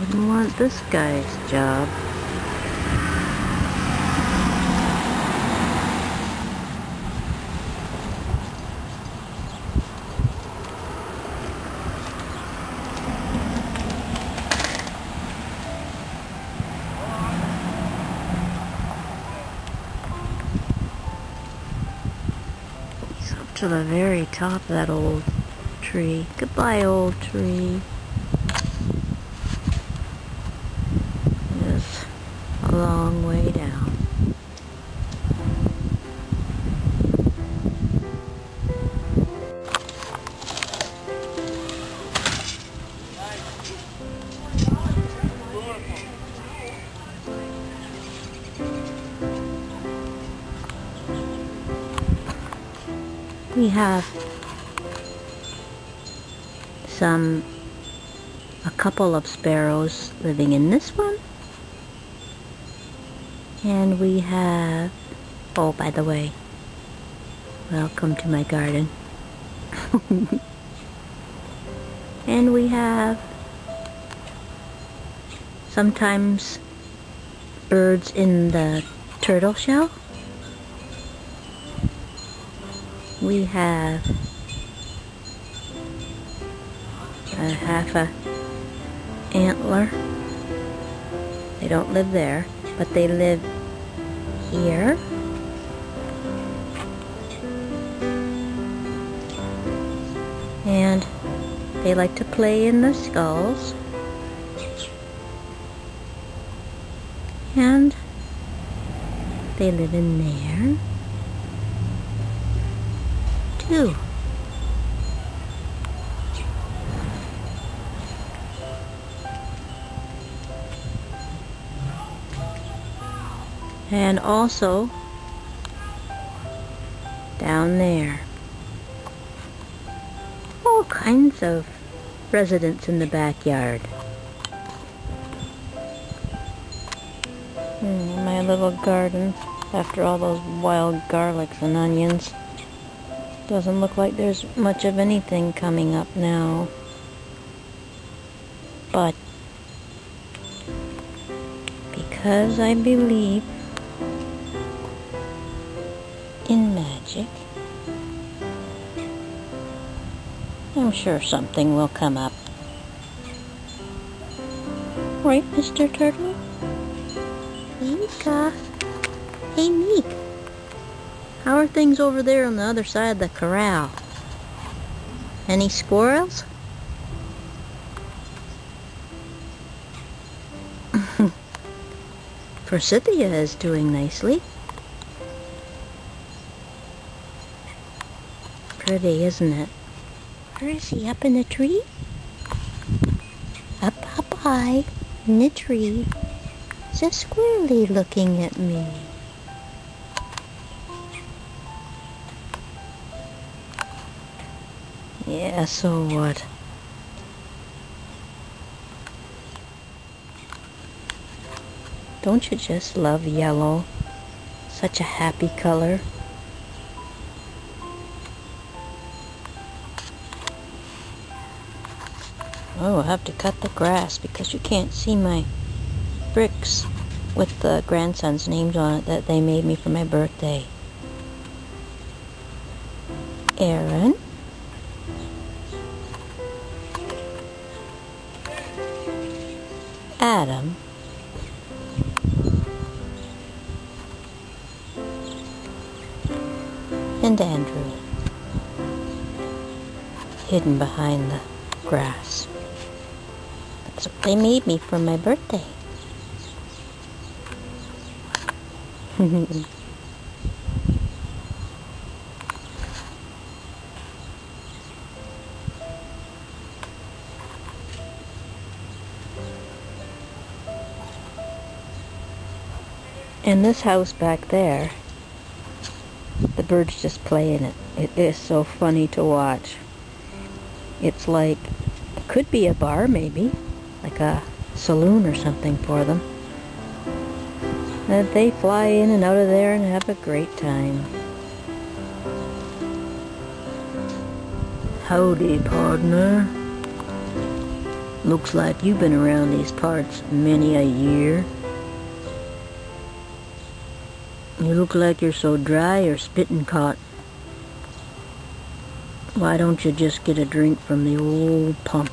Wouldn't want this guy's job. He's up to the very top of that old tree. Goodbye, old tree. It's a long way down. We have a couple of sparrows living in this one. And we have, oh, by the way, welcome to my garden. And we have sometimes birds in the turtle shell. We have a half a antler. They don't live there, but they live here. And they like to play in the skulls. And they live in there too. And also down there, all kinds of residents in the backyard. My little garden, after all those wild garlics and onions, doesn't look like there's much of anything coming up now. But because I believe in magic, I'm sure something will come up. Right, Mr. Turtle? Meeka. Hey, Meek. How are things over there on the other side of the corral? Any squirrels? Forsythia is doing nicely. Pretty, isn't it? Where is he? Up in the tree? Up high in the tree. It's a squirrely looking at me. Yeah, so what? Don't you just love yellow? Such a happy color. Oh, I'll have to cut the grass because you can't see my bricks with the grandson's names on it that they made me for my birthday. Aaron. Adam. And Andrew. Hidden behind the grass. That's what they made me for my birthday. And this house back there, the birds just play in it. It is so funny to watch. It's like, it could be a bar maybe, like a saloon or something for them. And they fly in and out of there and have a great time. Howdy, partner. Looks like you've been around these parts many a year. You look like you're so dry you're spitting caught. Why don't you just get a drink from the old pump?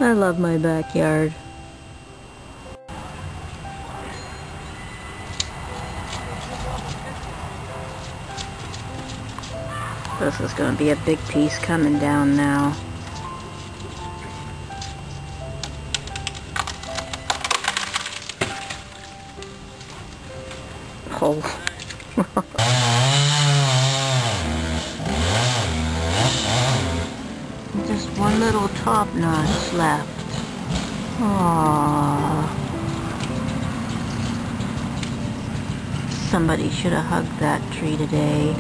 I love my backyard. This is going to be a big piece coming down now. Oh. Just one little top notch left. Aww. Somebody should have hugged that tree today.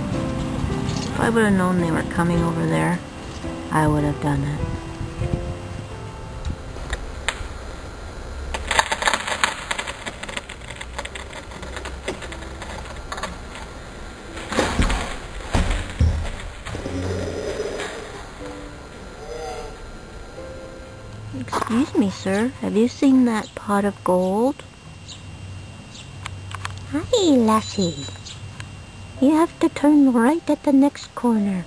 If I would have known they were coming over there, I would have done it. Excuse me, sir. Have you seen that pot of gold? Hi, lassie. You have to turn right at the next corner.